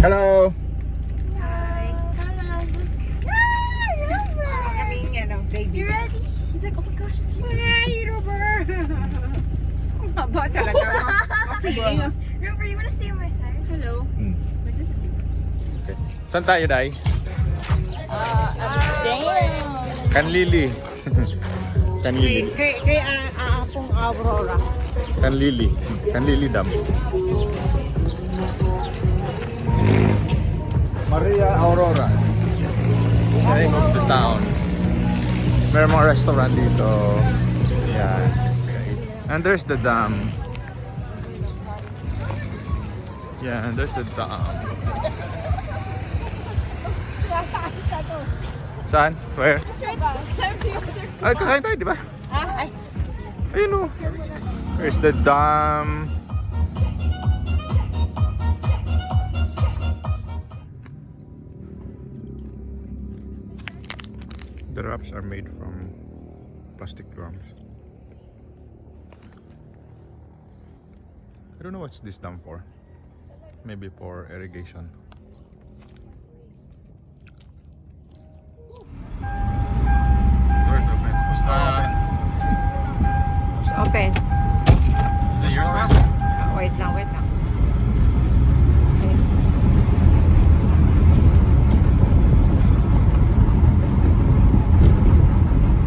Hello. Hi. Hello. Kaming baby. You ready? He's like, oh my gosh, it's you. Hi, Robert. Ang haba talaga. Robert, you wanna stay on my side? Hello. Like, this is Okay. Saan tayo, Day? damn. Kanlili. Kanlili. Kay aapong Aurora. Kanlili. Kanlili Dam. Maria Aurora. The name of the town. Meron mga restaurant dito. Yeah. And there's the dam. Yeah, and there's the dam. Saan? Where? Ay, kakain tayo, di ba? Ay. Ayun o. There's the dam. The wraps are made from plastic drums. I don't know what's this dam for. Maybe for irrigation. Doors open. Who's open? Open. Is it yours, man? Wait lang. Okay.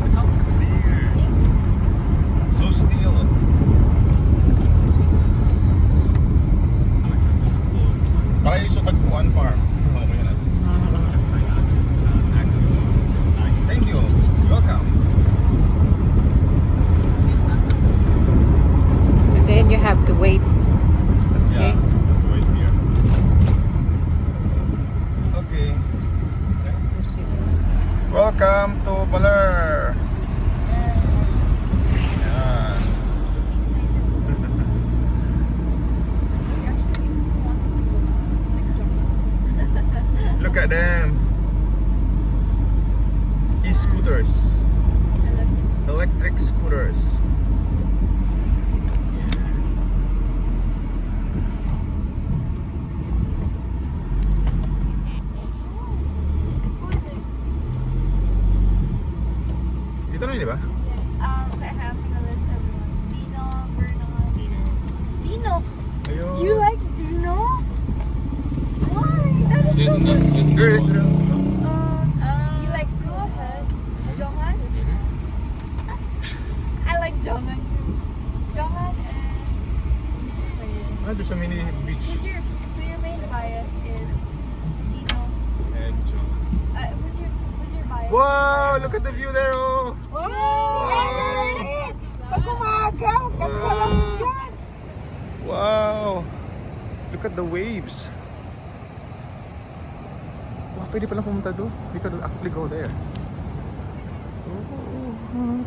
It's all clear. So still. Para yung sa Tagpuan Farm. Okay na. Thank you. Welcome. And then you have to wait. Yeah. Wait here. Okay. Welcome to Baler. Yan. Look at them. E-scooters. Electric scooters. Dito na yun, di ba? Okay, I have to list everyone. Dino, Vernon. Dino. Ayun. You like Dino? Why? That is so cute. There is. You like go ahead. Jongan? I like Jongan too. Jongan and Ah, there's a mini beach. so your main bias is Dino. Who's your bias? Wow! Look at the view there, oh! Wow! Pag umaga, kasi walang dyan. Wow! Look at the waves. Wow, pwede palang pumunta doon. We could actually go there. Oh.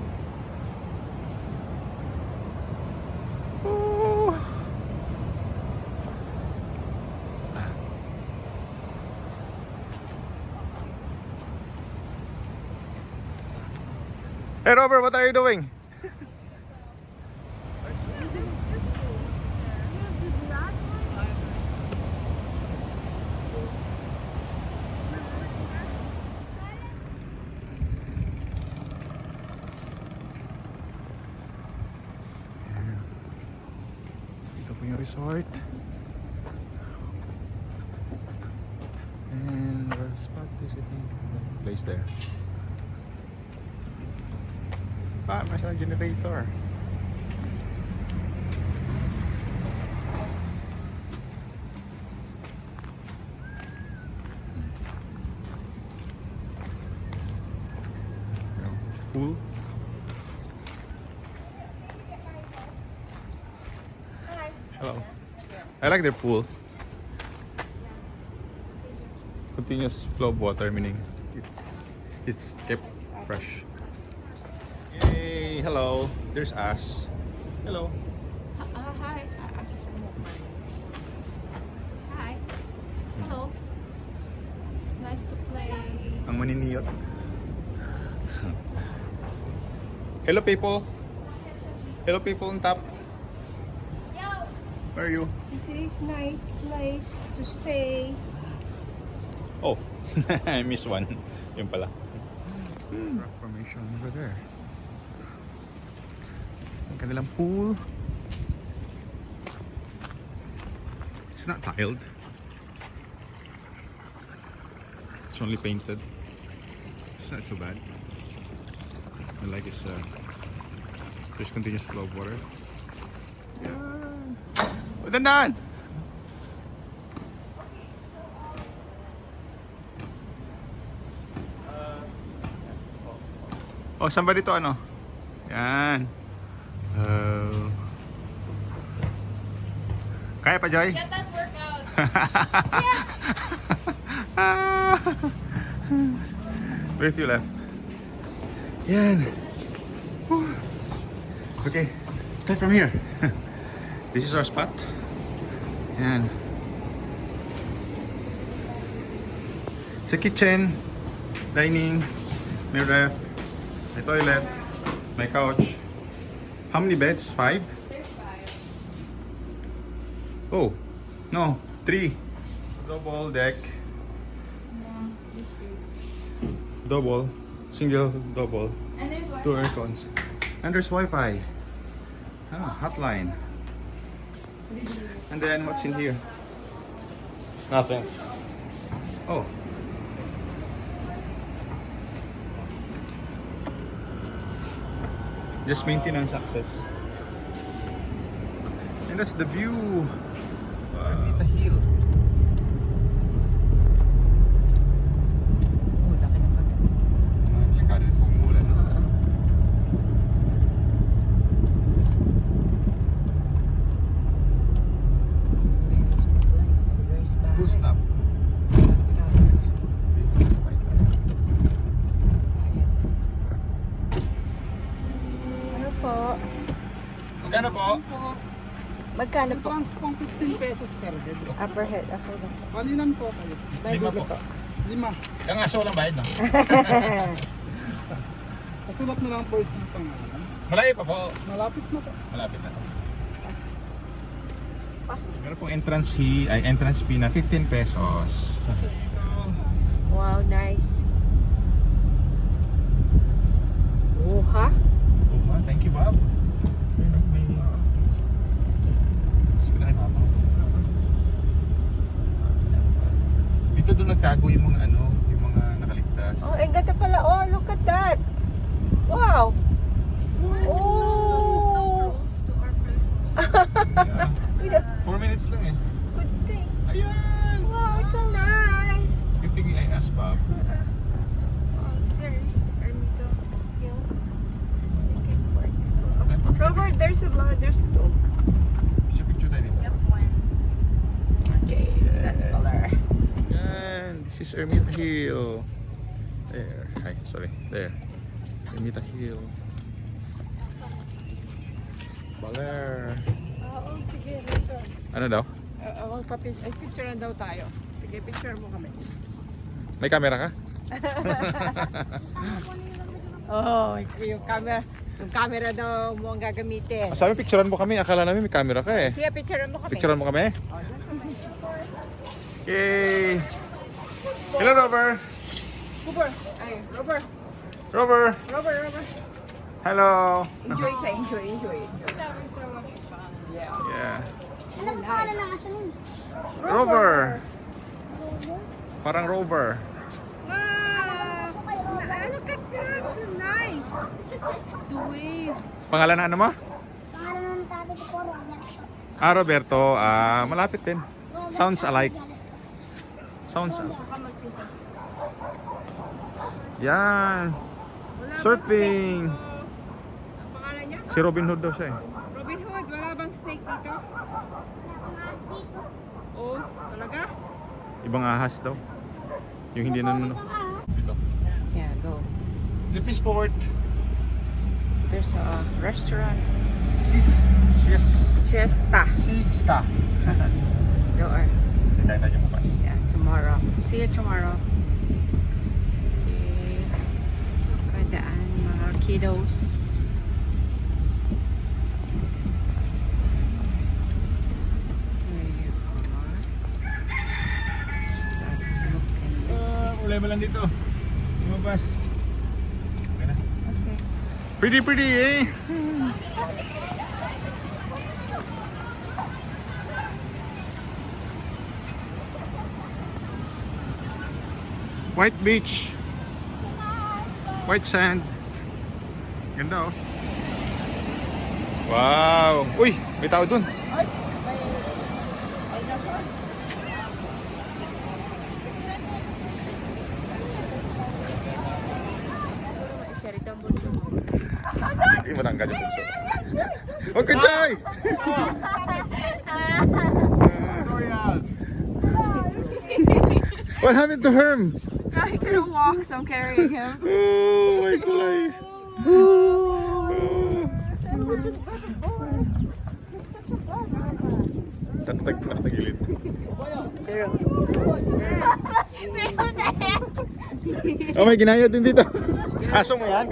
Oh. Hey Robert, what are you doing? Ito po yung resort. And the spot is sitting place there. Ah, may isang generator. Pool. Hi. Hello. I like their pool. Continuous flow of water, meaning it's kept fresh. Yay! Hello. There's us. Hello. Hi. Hi. Hello. It's nice to play. Ang maniniyot. Hello people. Hello people on top. Where are you? This is nice place to stay. Oh, I missed one. Yun pala. Rock formation over there. It's ang kanilang pool. It's not tiled. It's only painted. It's not too bad. I like it's there's continuous flow of water. Yeah. Oh, dandan! Oh, somebody to ano? Yan. Kaya pa, Joy? Get that workout. Very few left. Yan. Whew. Okay, start from here. This is our spot. Yan. It's a kitchen, dining, may ref, may toilet, may couch. How many beds? 5? There's 5. Oh, no, 3. Double deck. No, this 2. Double, single, double. And there's 1. 2 air cons. And there's Wi-Fi. Hotline. And then what's in here? Nothing. Oh. Just maintenance access. And that's the view. Anita Hill. Oh, laki ng bato. Delikado ito umulan. There's bahay. Full stop. Ano po? Magkano po? Magkano po? Trans pong 15 pesos per head. Upper head, upper head. Kalilan po kayo. Lima po. 5. Yung aso walang bayad, no? Kasulat na lang po isang pangalan. Malayo pa po. Malapit na po. Malapit na. Meron pong entrance fee, ay entrance fee na 15 pesos. Wow, nice. Oh, ha? Oh, thank you, Bob. Mas pinaki Papa. Dito doon nagtago yung mga ano, yung mga nakaligtas. Oh, ang ganda pala. Oh, look at that. Wow. So Oh. close to our place. Yeah. 4 minutes lang eh. Good thing. Ayan! Wow, it's so nice. Good thing I asked Bob. Oh, there's Ermito Hill. It can work. Robert, there's a dog. Siya picture tayo dito. Yep, once. Okay, that's Baler. Yan, this is Ermita Hill. There. Hi, sorry. There. Ermita Hill. Baler. Oo, sige, later. Ano daw? Picture na daw tayo. Sige, picture mo kami. May camera ka? Oh, yung camera daw mo ang gagamitin. Sabi picturean mo kami. Akala namin may camera ka eh. Sige, picturean mo kami. Picturean mo kami? Yay! Hello, Rover! Robert, ay, Robert. Rover! Hello! Enjoy siya, enjoy. That was so much fun. Yeah. Yeah. Ano ba pangalan ng aso nun? Rover! Parang Rover. Ah, look at that, so nice. The wave. Pangalan na ano mo? Pangalan ng tatay ko po, Roberto. Roberto. Malapit din. Sounds alike. Sounds alike. Yan. Surfing. Ang pangalan niya? Si Robin Hood daw siya eh. Robin Hood, wala bang snake dito? Oh, talaga? Ibang ahas daw. Yung hindi na Dito. Yeah, go. The fish port. There's a restaurant. Siesta. Siesta. Door. Kaya tayo bukas. Yeah, tomorrow. See you tomorrow. Okay. So, kadaan mga kiddos. There you are. Start looking problema lang dito. Lumabas. Okay na. Okay. Pretty eh. White beach. White sand. Ganda oh. Wow. Uy, may tao dun. Hindi mo tanggal yung bulso. Huwag ka dyan! What happened to him? He couldn't walk, so I'm carrying him. Oh my God. Tatagilid. Oh, may ginayad din dito. Aso mo yan?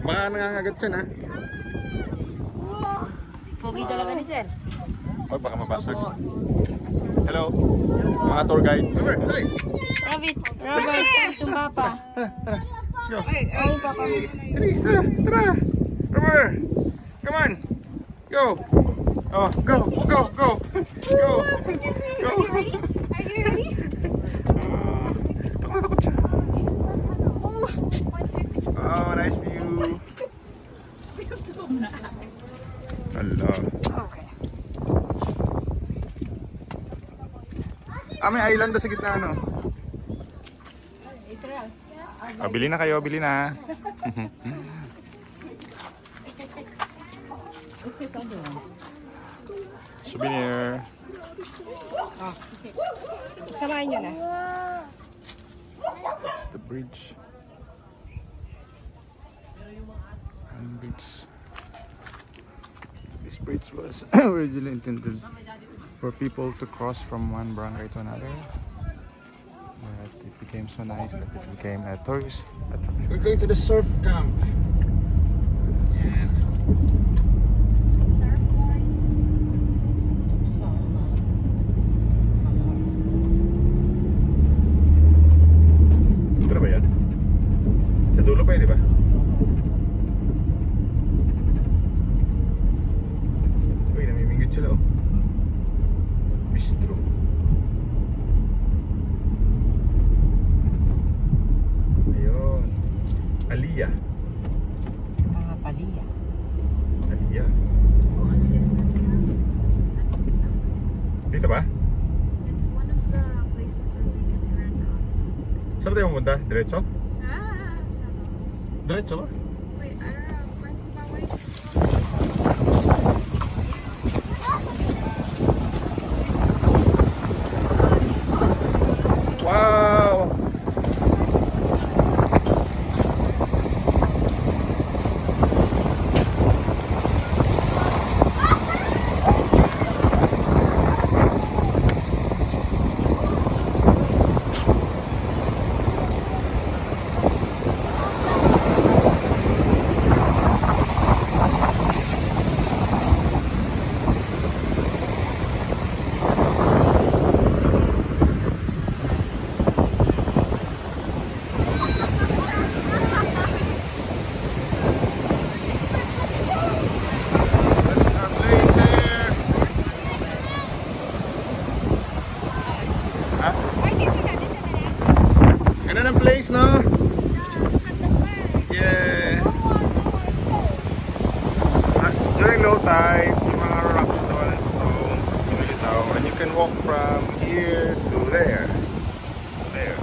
Baka nangangagat yan ha. Pogi talaga ni Sir. Oh, baka mabasag. Hello, mga tour guide. Robert, Robert, tumba pa. tara. Let's go. Ay, papa. Tara. Robert, come on. Go. Oh, go. Go. Are you ready? Takot siya. Oh, 1, 2, 3. Oh, nice view. Hello. Okay. May island sa gitna, no? Bili na kayo, bili na. Souvenir. Samahin nyo na. That's the bridge. This bridge was originally intended for people to cross from one barangay to another. But it became so nice that it became a tourist attraction. We're going to the surf camp. Ito na ba yan? Sa dulo pa yun, di ba? Uy, namimingit sila oh. Bistro. Ayun. Aliyah. Palia. Aliyah. Dito ba? It's one of the places where we can rent out. Saan tayo pumunta? Diretso? Sa Diretso ba? wait, I don't know. Where's my way? Wow! Ganda ng place, no? Yeah. During low tide, yung mga rock stones, lumilitaw. And you can walk from here to there. There.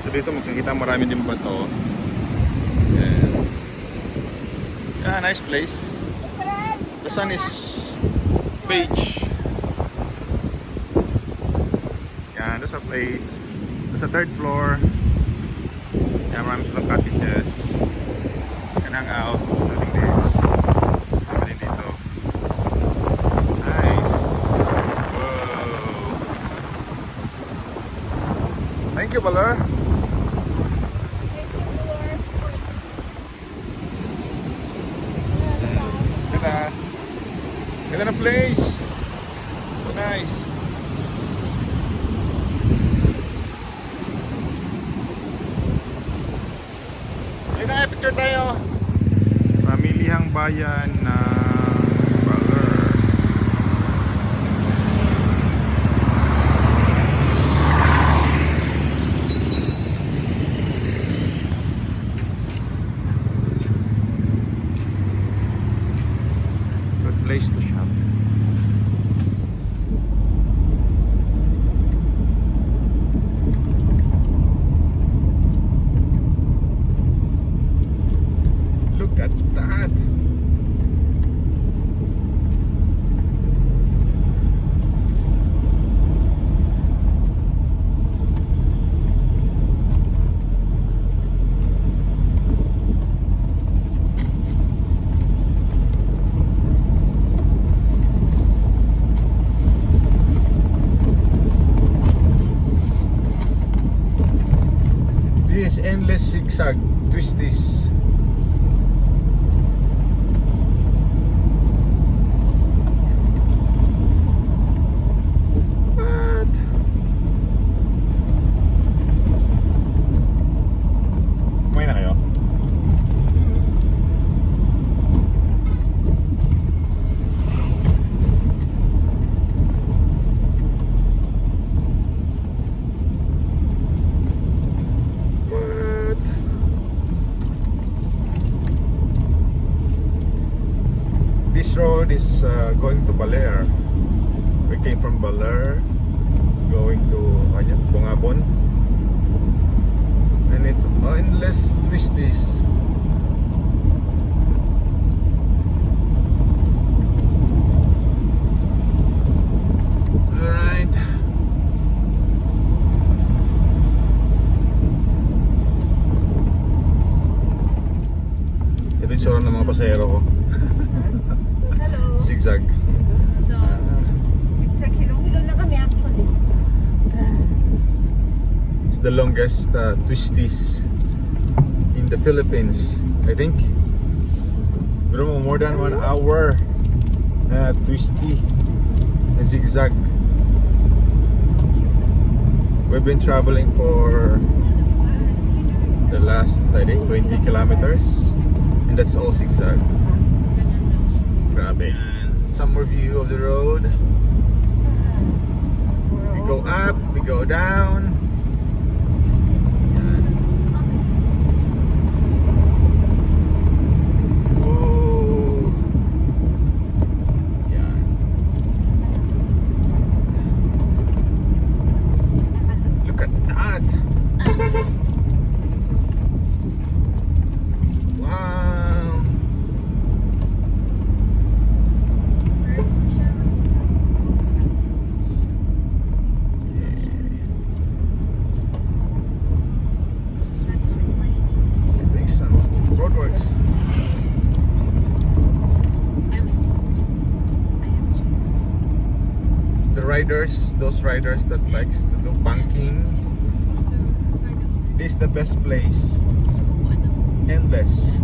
So dito makikita marami din bato. Yeah, nice place. The sun is beige. Yan, there's a place. There's a third floor. Yan, marami silang cottages. You can hang out, including this. Sabi din dito. Nice. Whoa. Thank you, Baler. Ganda. Ganda na place. So nice. bayan ng Baler. Good place to shop. Look at that. This endless zigzag twisties. What? Kumain na kayo? What? This road is going to Baler. We came from Baler, going to Bungabon, and it's endless twisties. All right. Ito yung sura ng mga pasahero ko. Hello. Zigzag. Sa kilong-kilong na kami actually. It's the longest twisties in the Philippines, I think. Pero more than 1 hour na twisty and zigzag. We've been traveling for the last, I think, 20 kilometers, and that's all zigzag. Grabe. Some review of the road. We go up, we go down. Yan. Whoa. Yan. Look at that. Wow. Doing some roadworks. The riders, those riders that likes to do banking, this is the best place. Endless.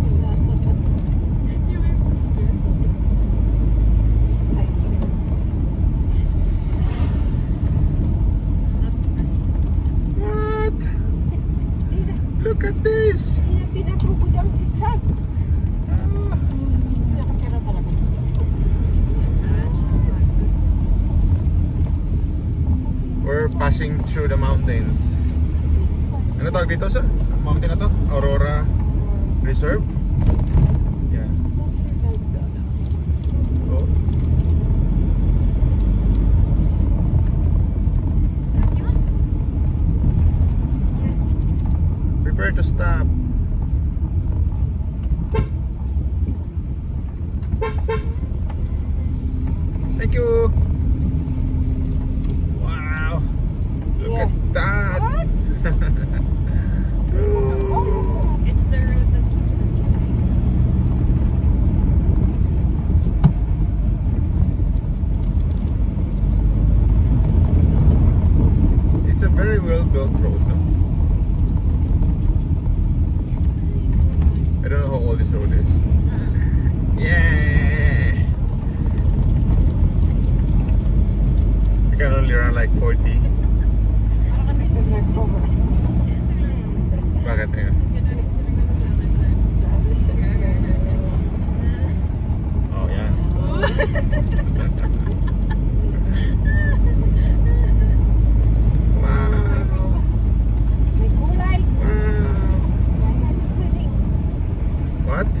What? Look at this. Pinatubod ang zigzag. We're passing through the mountains. Ano tawag dito sa mountain na to? Aurora Reserve? Yeah. Oh. Prepare to stop. Thank you. Wow. Look at that. Ooh. It's the road that keeps on giving. It's a very well built road, no? I don't know how old this road is. Yeah. I can only run like 40. Bakit yun? Wow. May kulay. Wow. That's pretty. What?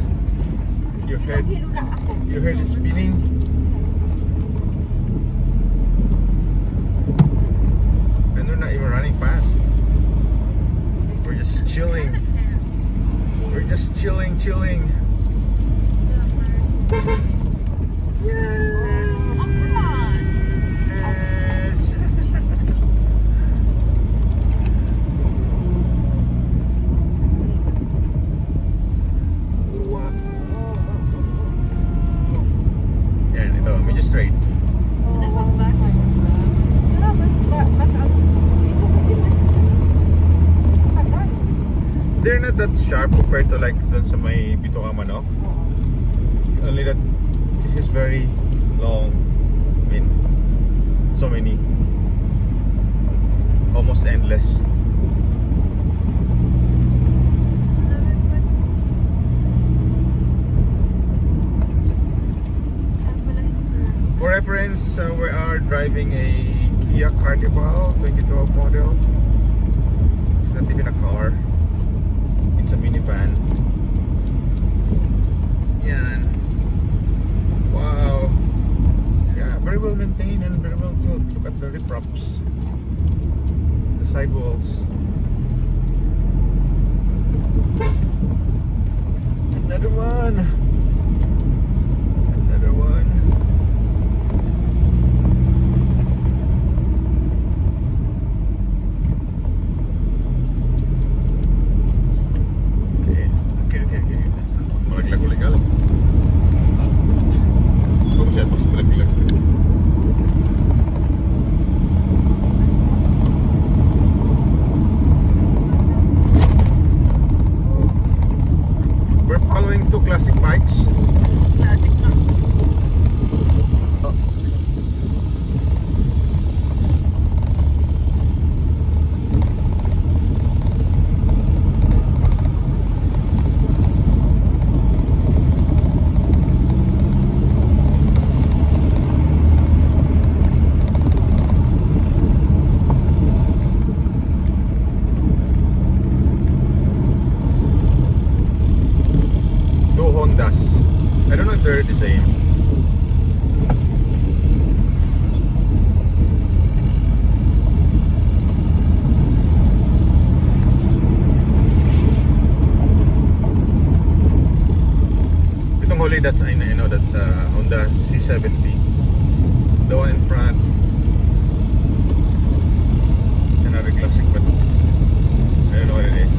Your head, Hilo na ako. your head is spinning. And we're not even running fast. We're just chilling. We're just chilling. Yeah. Oh, come on. Yes. Wow. Yan, ito. Medyo straight. Ah, mas ito kasi mas tagal. They're not that sharp compared to like dun sa may Bituka Manok. Only that this is very long. I mean, so many. Almost endless. For reference, we are driving a Kia Carnival 2012 model. It's not even a car. It's a minivan. Yan. Wow. Yeah, very well maintained and very well built. Look at the rip props. The sidewalls. Another one. Another one. Okay. Let's not malaglag ulit galing. Kung siya tapos malaglag. We're following two classic bikes. Classic na. Two Hondas. I don't know if they're the same. Itong huli, that's I know that's Honda C70. The one in front. It's another classic, but I don't know what it is.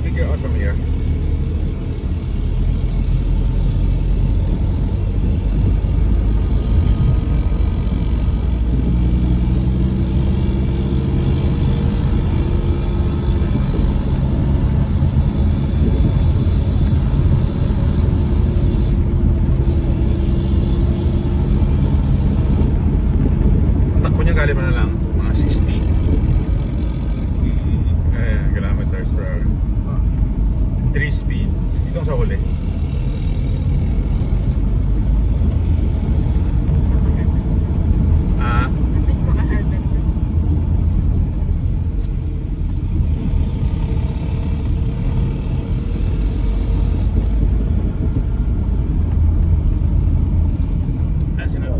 Figure out from here. Takbo niya galing na lang mga 60 kilometers per hour. 3 speed. Itong sa huli. That's enough.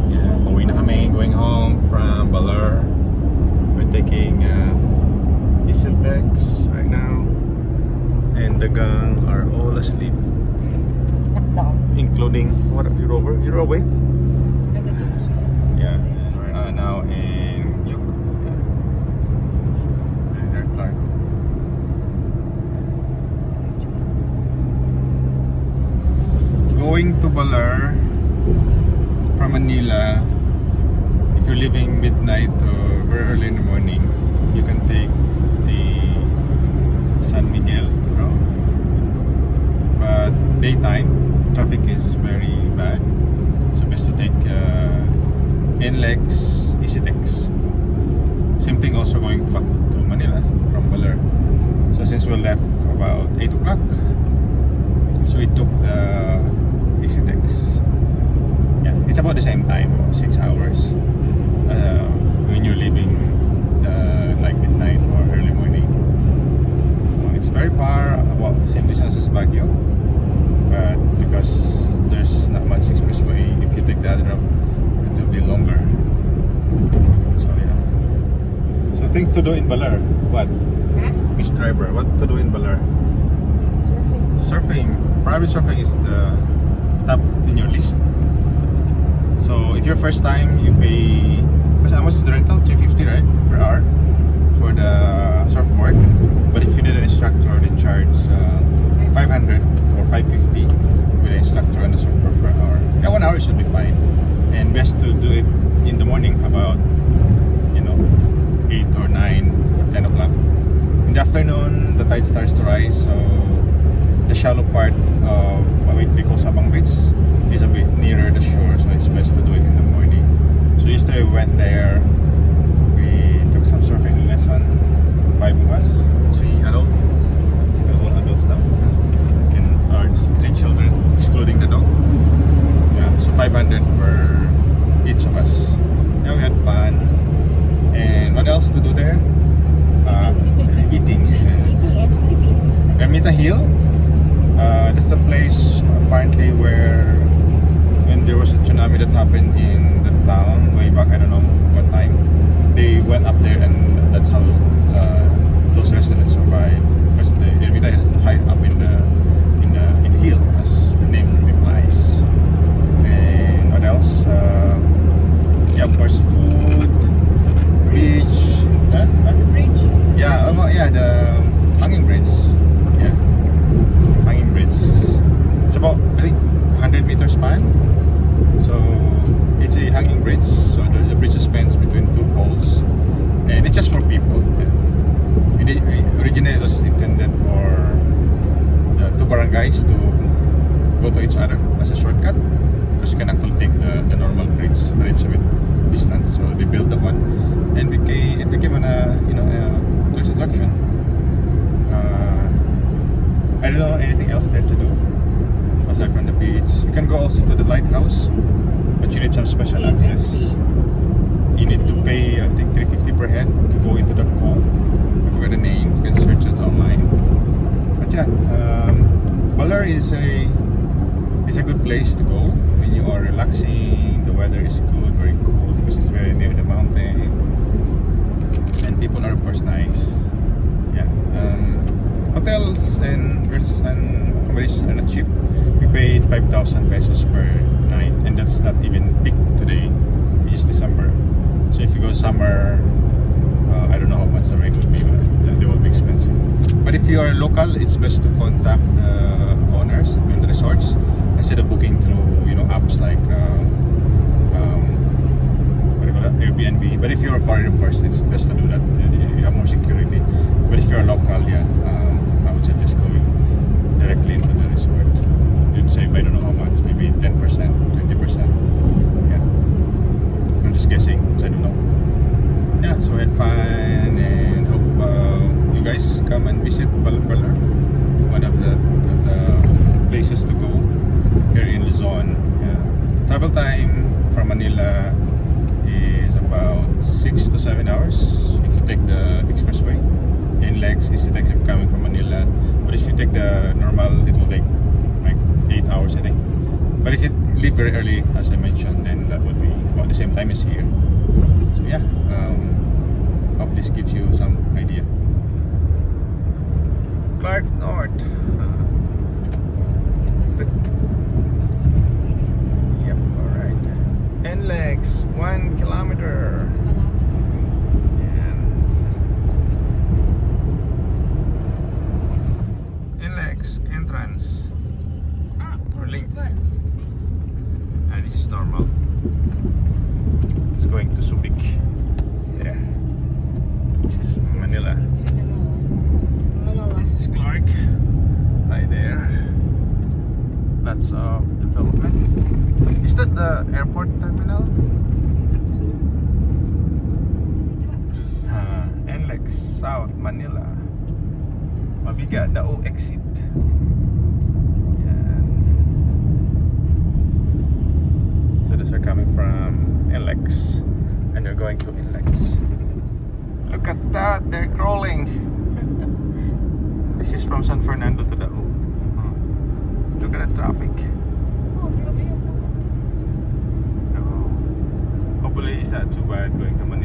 Yeah, pauwi na kami. Going home from Baler. We're taking Isentex right now. And the gang are all asleep, including what? Aurora? You're awake? Yeah. We're now in Yuk. And they're Clark. Going to Baler from Manila. If if you're leaving midnight or very early in the morning, you can take the San Miguel route. But daytime traffic is very bad, so best to take NLEX, EasyTex. Same thing also going back to Manila from Baler. So since we left about 8 o'clock, so we took the EasyTex. Yeah, it's about the same time, 6 hours. When you're leaving like midnight or early morning. So it's very far, about the same distance as Baguio. But because there's not much expressway, if you take the other route, it will be longer. So yeah. So things to do in Baler. What? Miss Driver, what to do in Baler? Surfing. Surfing. Private surfing is the top in your list. So if your first time, you pay. How much is the rental? $350, right, per hour for the surfboard. But if you need an instructor, they charge $500 or $550 with an instructor and the surfboard per hour. Yeah, 1 hour should be fine. And best to do it in the morning, about 8 or 9 or 10 o'clock. In the afternoon, the tide starts to rise, so the shallow part of what we call Sabang Beach is a bit nearer the shore, so it's best to do it in the morning. So yesterday we went there, we took some surfing lesson, 5 of us, 3 adults, all adult stuff, and our 3 children, excluding the dog. Yeah, so 500 per each of us. Yeah, we had fun. And what else to do there? Eating. Eating and sleeping. Ermita Hill. That's the place apparently where when there was a tsunami that happened in the town way back, I don't know what time, they went up there, and that's how those residents survived. Because the Ermita is high up in the hill, as the name implies. And what else? Yeah, of course, food, beach. Huh? Bridge. Yeah, yeah, the hanging bridge. Yeah, hanging bridge. It's about, I think, 100 meter span. So it's a hanging bridge. So the bridge spans between 2 poles, and it's just for people. Originally, it was intended for the 2 barangays to go to each other as a shortcut, because you can actually take the normal bridge, but it's a bit distant. So they built that one, and it became a tourist attraction. I don't know anything else there to do aside from the beach. You can go also to the lighthouse, but you need some special access. You need to pay, I think, $350 per head to go into the cove. I forgot the name. You can search it online. But yeah, Baler is a good place to go when you are relaxing. The weather is good, very cool, because it's very near the mountain, and people are of course nice. Yeah. Hotels and accommodations are not cheap. We paid 5,000 pesos per night, and that's not even peak today. It's December. So if you go summer, I don't know how much the rate would be, but they will be expensive. But if you are local, it's best to contact the owners in the resorts instead of booking through apps like what do you call that? Airbnb. But if you're foreign, of course, it's best to do that. You have more security. But if you're local, yeah, I would suggest going directly into the resort. You'd save, I don't know how much, maybe 10%, 20%. Yeah, I'm just guessing, because I don't know. Yeah, so we had fun, and hope you guys come and visit Baler, one of the places to go here in Luzon. Yeah. Travel time from Manila is about 6 to 7 hours if you take the expressway. In Lex, EasyTex if you're coming from Manila. But if you take the normal, it will take like 8 hours, I think. But if you leave very early, as I mentioned, then that would be about the same time as here. So yeah, hope this gives you some idea. Clark North. Yep, alright. NLEX, 1 kilometer. NLEX entrance. Or link. This is normal. It's going to Subic. Yeah. Which is Manila. This is Clark. Right there. Lots of development. Is that the airport terminal? NLEX South Manila. Mabiga, Dao exit. Yan. So those are coming from NLEX and they're going to NLEX. Look at that, they're crawling. This is from San Fernando to Dao. Look at the traffic. Oh, grabe yung Oh. Hopefully it's not too bad going to Manila.